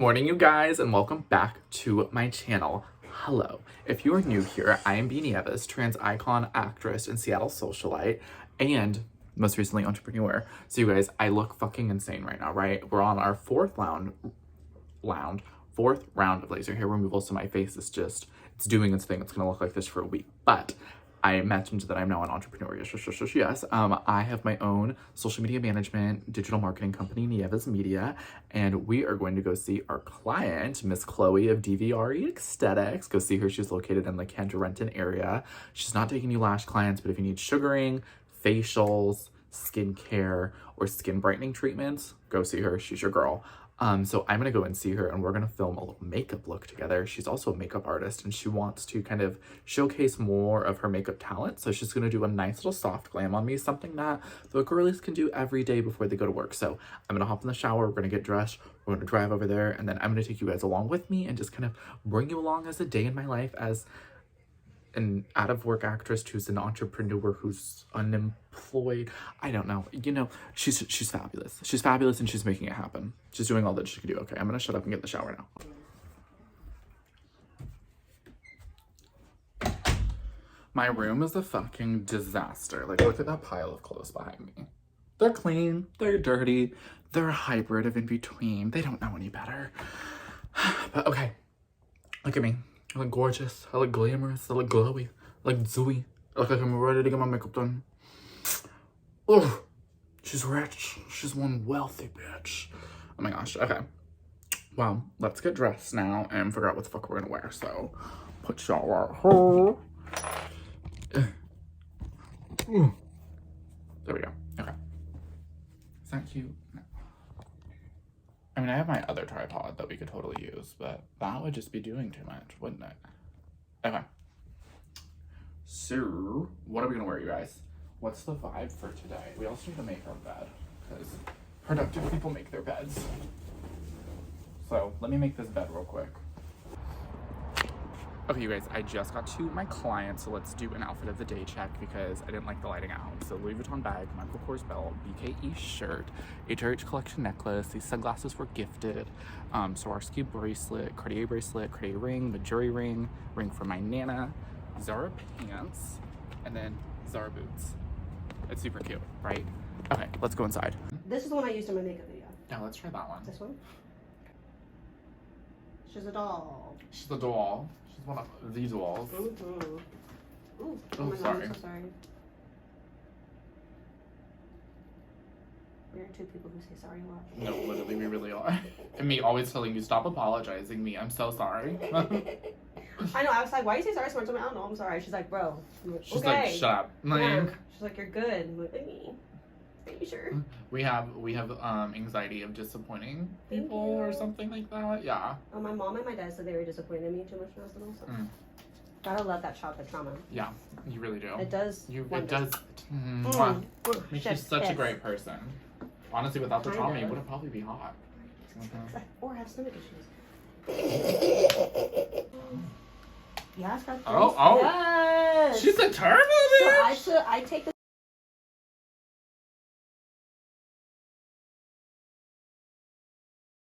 Morning, you guys, and welcome back to my channel. Hello. If you are new here, I am B. Nieves, trans icon, actress, and Seattle socialite, and most recently entrepreneur. So you guys, I look fucking insane right now, right? We're on our fourth round of laser hair removal, so my face is just, it's doing its thing. It's gonna look like this for a week, but I mentioned that I'm now an entrepreneur. Yes. I have my own social media management, digital marketing company, Nieves Media, and we are going to go see our client, Miss Chloe of DVRE Aesthetics. Go see her. She's located in the Renton area. She's not taking new lash clients, but if you need sugaring, facials, skincare, or skin brightening treatments, go see her. She's your girl. So I'm gonna go and see her and we're gonna film a little makeup look together. She's also a makeup artist and she wants to kind of showcase more of her makeup talent. So she's gonna do a nice little soft glam on me, something that the girlies can do every day before they go to work. So I'm gonna hop in the shower, we're gonna get dressed, we're gonna drive over there, and then I'm gonna take you guys along with me and just kind of bring you along as a day in my life as an out-of-work actress who's an entrepreneur who's unemployed. I don't know. You know, she's fabulous. She's fabulous and she's making it happen. She's doing all that she can do. Okay, I'm gonna shut up and get in the shower now. My room is a fucking disaster. Like, look at that pile of clothes behind me. They're clean, they're dirty, they're a hybrid of in between. They don't know any better. But okay, look at me. I look gorgeous, I look glamorous, I look glowy, I look dewy. I look like I'm ready to get my makeup done. Oh, she's rich. She's one wealthy bitch. Oh my gosh, okay. Well, let's get dressed now and figure out what the fuck we're gonna wear. So, put y'all out here. There we go, okay. Is that cute? No. I mean, I have my other tripod that we could totally use, but that would just be doing too much, wouldn't it? Okay. So, what are we gonna wear, you guys? What's the vibe for today? We also need to make our bed, because productive people make their beds. So, let me make this bed real quick. Okay, you guys, I just got to my client, so let's do an outfit of the day check because I didn't like the lighting at home. So Louis Vuitton bag, Michael Kors belt, BKE shirt, HRH collection necklace, these sunglasses were gifted, Swarovski bracelet, Cartier ring, Majuri ring for my Nana, Zara pants, and then Zara boots. It's super cute, right? Okay, let's go inside. This is the one I used in my makeup video. Yeah, let's try that one. This one? She's a doll. She's the doll. She's one of these dolls. Mm-hmm. Ooh, oh my sorry. God, I'm so sorry. We're two people who say sorry a lot. No, literally, we really are. And me always telling you, stop apologizing. Me, I'm so sorry. I know, I was like, why do you say sorry so much? I'm like, I don't know, I'm sorry. She's like, bro. I'm like, She's okay. like, shut up. Like, yeah. She's like, you're good. I'm like, are you sure? We have anxiety of disappointing people or something like that. Yeah. Oh, my mom and my dad said they were disappointed in me too much in hospital. So. Gotta love that childhood trauma. Yeah, you really do. It does. It does. Makes you such a great person. Honestly, without the trauma, you wouldn't probably be hot. Or have stomach issues. Yes, that's Oh. Yes. She's a turbo bitch. So I take the.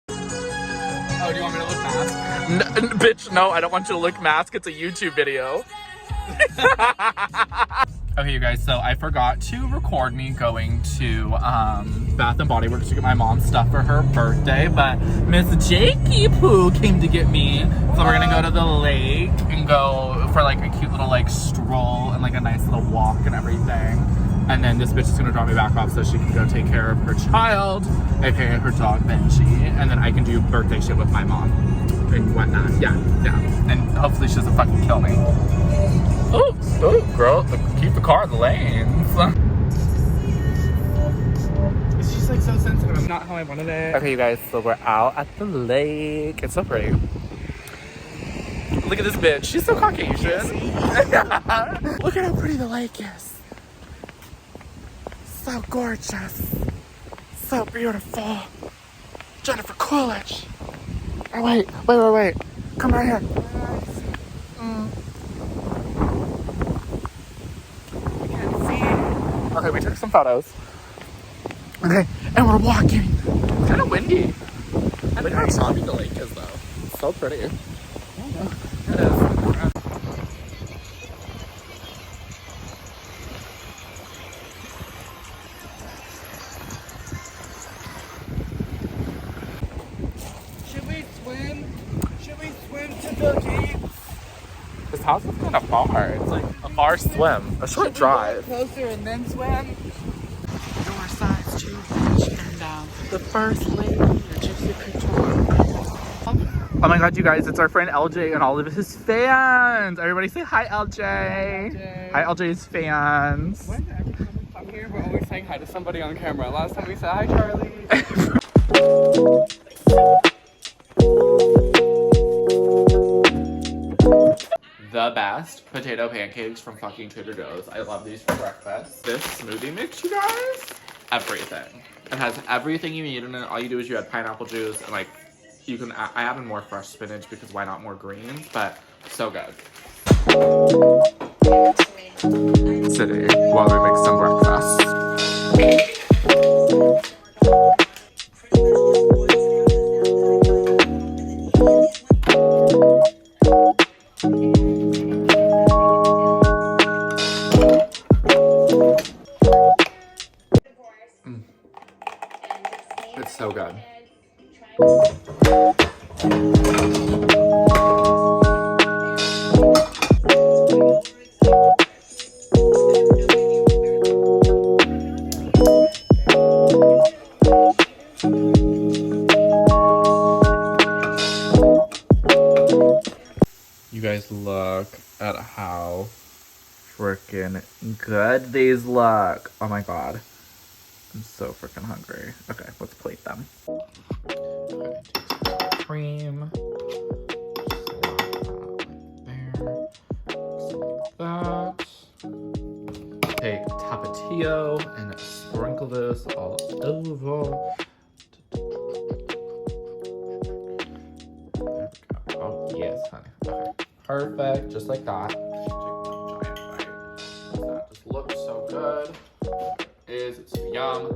Oh, do you want me to look mask? Bitch, no, I don't want you to look mask. It's a YouTube video. Okay, you guys, so I forgot to record me going to Bath & Body Works to get my mom stuff for her birthday, but Miss Jakey Poo came to get me. So we're gonna go to the lake and go for like a cute little like stroll and like a nice little walk and everything. And then this bitch is gonna drop me back off so she can go take care of her child, aka her dog Benji, and then I can do birthday shit with my mom and whatnot. Yeah. And hopefully she doesn't fucking kill me. Oh, girl, keep the car in the lanes. It's just like so sensitive. It's not how I wanted it. Okay, you guys, so we're out at the lake. It's so pretty. Look at this bitch. She's so Caucasian. Look at how pretty the lake is. So gorgeous. So beautiful. Jennifer Coolidge. Oh, wait. Come right here. Okay, we took some photos. Okay, and we're walking. It's kind of windy. Look how charming the lake is, though. It's so pretty. It is. Should we swim? Should we swim to the beach? This house is kind of far. It's like a far swim. A short drive. Closer and then swim? Your size too rich and the first lady, the gypsy couture. Oh my god, you guys, it's our friend LJ and all of his fans. Everybody say hi, LJ. Hi, LJ's fans. When every time we come here, we're always saying hi to somebody on camera. Last time we said hi, Charlie. The best potato pancakes from fucking Trader Joe's. I love these for breakfast. This smoothie mix, you guys, everything. It has everything you need in it. All you do is you add pineapple juice and like you can. I added more fresh spinach because why not more greens? But so good. Sitting while we make some breakfast. It's so good. You guys look at how freaking good these look. Oh my god. I'm so freaking hungry. Okay, let's plate them. Okay, cream. There. Like that. Take Tapatio and sprinkle this all over. There we go. Oh, yes, honey. Okay. Perfect. Just like that. Take a giant bite. That just looks so good. It's yum.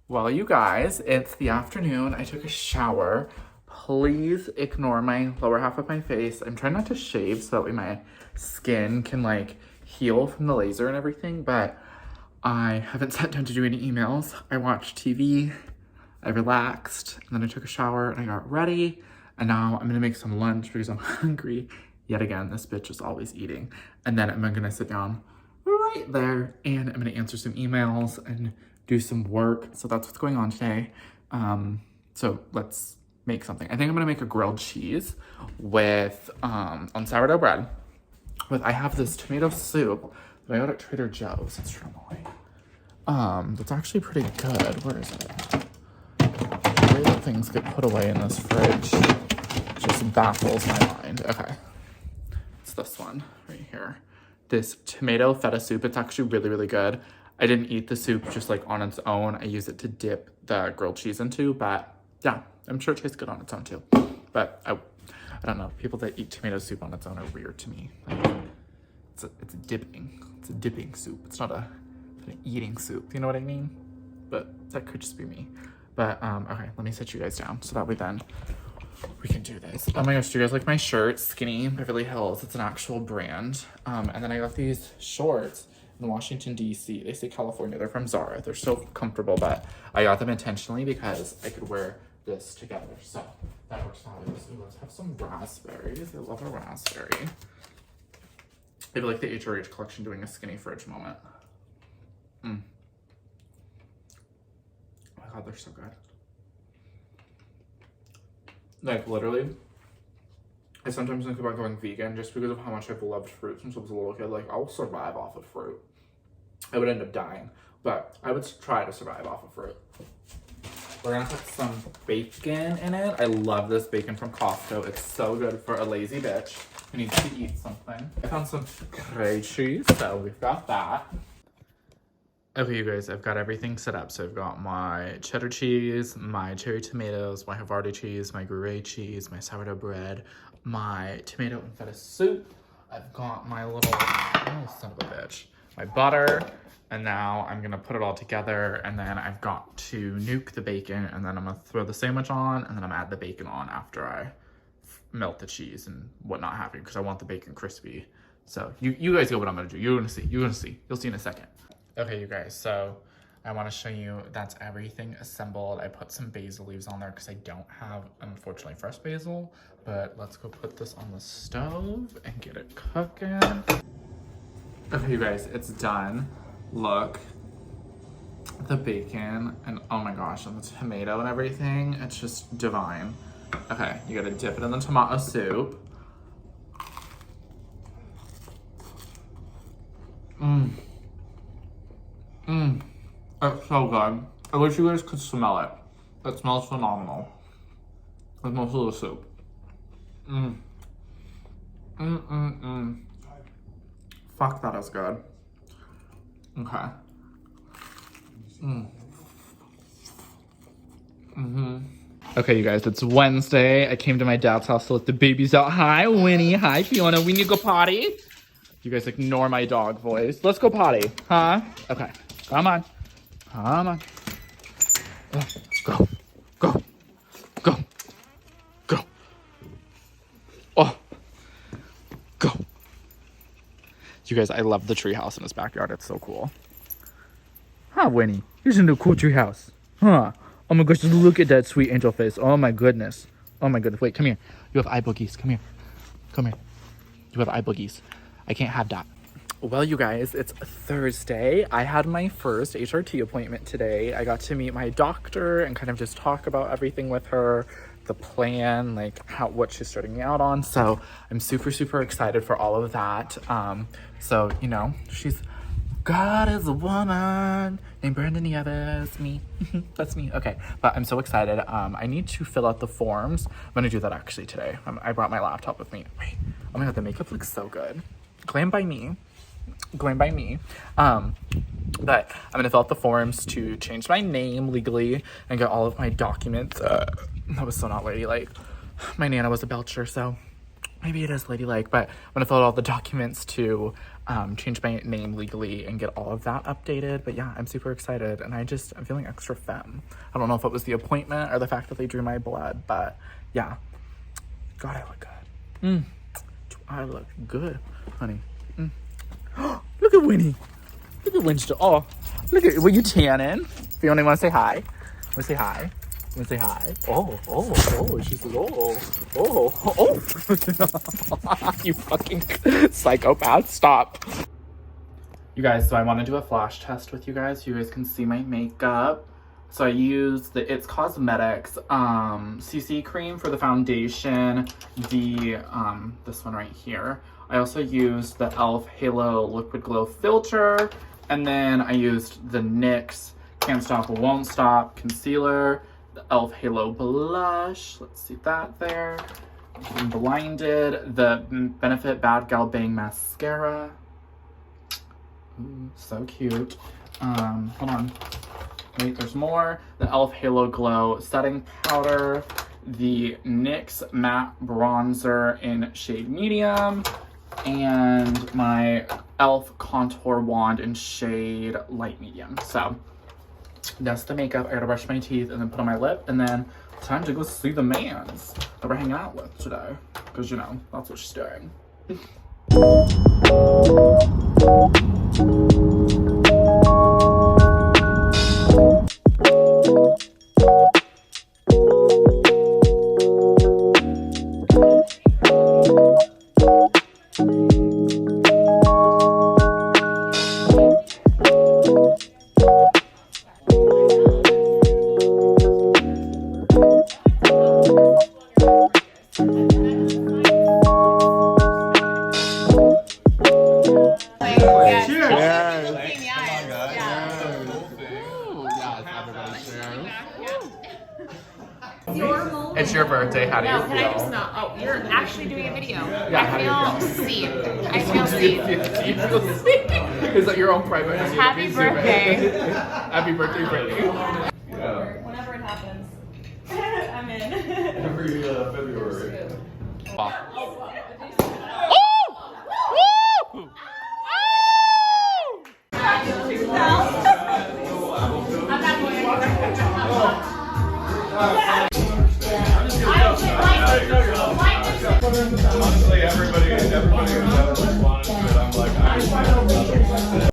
Well, you guys, it's the afternoon. I took a shower. Please ignore my lower half of my face. I'm trying not to shave so that way my skin can like heal from the laser and everything, but I haven't sat down to do any emails. I watched TV, I relaxed, and then I took a shower and I got ready. And now I'm gonna make some lunch because I'm hungry. Yet again, this bitch is always eating. And then I'm gonna sit down right there and I'm gonna answer some emails and do some work. So that's what's going on today. So let's make something. I think I'm gonna make a grilled cheese with, on sourdough bread. I have this tomato soup that I got at Trader Joe's. It's from away. That's actually pretty good. Where is it? The way that things get put away in this fridge just baffles my mind. Okay, it's this one right here. This tomato feta soup. It's actually really, really good. I didn't eat the soup just like on its own. I use it to dip the grilled cheese into, but yeah, I'm sure it tastes good on its own too. But I don't know. People that eat tomato soup on its own are weird to me. Like, it's a dipping. It's a dipping soup. It's not an eating soup. You know what I mean? But that could just be me. But okay, let me sit you guys down so that way then we can do this. Oh my gosh, do you guys like my shirt? Skinny Beverly Hills. It's an actual brand. And then I got these shorts in Washington, D.C. They say California. They're from Zara. They're so comfortable, but I got them intentionally because I could wear this together. So that works fabulous. Ooh, let's have some raspberries. I love a raspberry. I feel like the HRH collection doing a skinny fridge moment. Oh my god, they're so good. Like, literally, I sometimes think about going vegan just because of how much I've loved fruit since I was a little kid. Like, I'll survive off of fruit. I would end up dying, but I would try to survive off of fruit. We're gonna put some bacon in it. I love this bacon from Costco. It's so good for a lazy bitch who needs to eat something. I found some grey cheese, so we've got that. Okay, you guys, I've got everything set up. So I've got my cheddar cheese, my cherry tomatoes, my Havarti cheese, my Gruyere cheese, my sourdough bread, my tomato and feta soup. I've got my little, oh, son of a bitch. my butter. And now I'm gonna put it all together, and then I've got to nuke the bacon, and then I'm gonna throw the sandwich on, and then I'm gonna add the bacon on after I melt the cheese and whatnot have you, because I want the bacon crispy. So you guys know what I'm gonna do. You're gonna see. You'll see in a second. Okay, you guys, so I wanna show you that's everything assembled. I put some basil leaves on there because I don't have, unfortunately, fresh basil, but let's go put this on the stove and get it cooking. Okay, you guys, it's done. Look, the bacon, and oh my gosh, and the tomato and everything, it's just divine. Okay, you gotta dip it in the tomato soup. It's so good. I wish you guys could smell it. It smells phenomenal. Like most of the soup. Fuck, that is good. Okay. Okay, you guys, it's Wednesday. I came to my dad's house to let the babies out. Hi, Winnie. Hi, Fiona. We need to go potty. You guys ignore my dog voice. Let's go potty, huh? Okay, come on. Come on. Go. Go. Go. Go. Oh. Go. You guys, I love the tree house in this backyard. It's so cool. Huh, Winnie? Here's a new cool tree house. Huh? Oh my gosh, just look at that sweet angel face. Oh my goodness. Oh my goodness. Wait, come here. You have eye boogies. Come here. Come here. You have eye boogies. I can't have that. Well, you guys, it's Thursday. I had my first HRT appointment today. I got to meet my doctor and kind of just talk about everything with her, the plan, like what she's starting me out on. So I'm super, super excited for all of that. So, you know, God is a woman named Brandon Nieves. Me. That's me. Okay. But I'm so excited. I need to fill out the forms. I'm going to do that actually today. I brought my laptop with me. Wait. Oh my God, the makeup looks so good. Glam by me. Glam by me. But I'm going to fill out the forms to change my name legally and get all of my documents. That was so not ladylike. My Nana was a belcher, so maybe it is ladylike. But I'm going to fill out all the documents to change my name legally and get all of that updated. But yeah, I'm super excited, and I'm feeling extra femme. I don't know if it was the appointment or the fact that they drew my blood, but yeah. God, I look good. I look good, honey. Look at Winnie. Look at Winston. Oh, look at, were you tanning? Fiona, want to say hi? Want to say hi? Want to say hi? Oh, she's like, oh. You fucking psychopath, stop. You guys, so I want to do a flash test with you guys. You guys can see my makeup. So I use the It's Cosmetics CC cream for the foundation, this one right here. I also used the e.l.f. Halo Liquid Glow Filter, and then I used the NYX Can't Stop Won't Stop Concealer, the e.l.f. Halo Blush, let's see that there, I'm blinded, the Benefit Bad Gal Bang Mascara, ooh, so cute, hold on. Wait, there's more. The e.l.f. Halo Glow Setting Powder, the NYX Matte Bronzer in shade medium, and my e.l.f. Contour Wand in shade light medium. So that's the makeup. I gotta brush my teeth and then put on my lip, and then time to go see the mans that we're hanging out with today. Because, you know, that's what she's doing. It's your birthday. How do you feel? Can I just not? Oh, you're actually doing a video. Yeah, I feel seen. I feel seen. Do you feel seen? Is that your own private? Happy birthday. Happy birthday, Brittany. Whenever it happens, I'm in. Every February. Honestly, everybody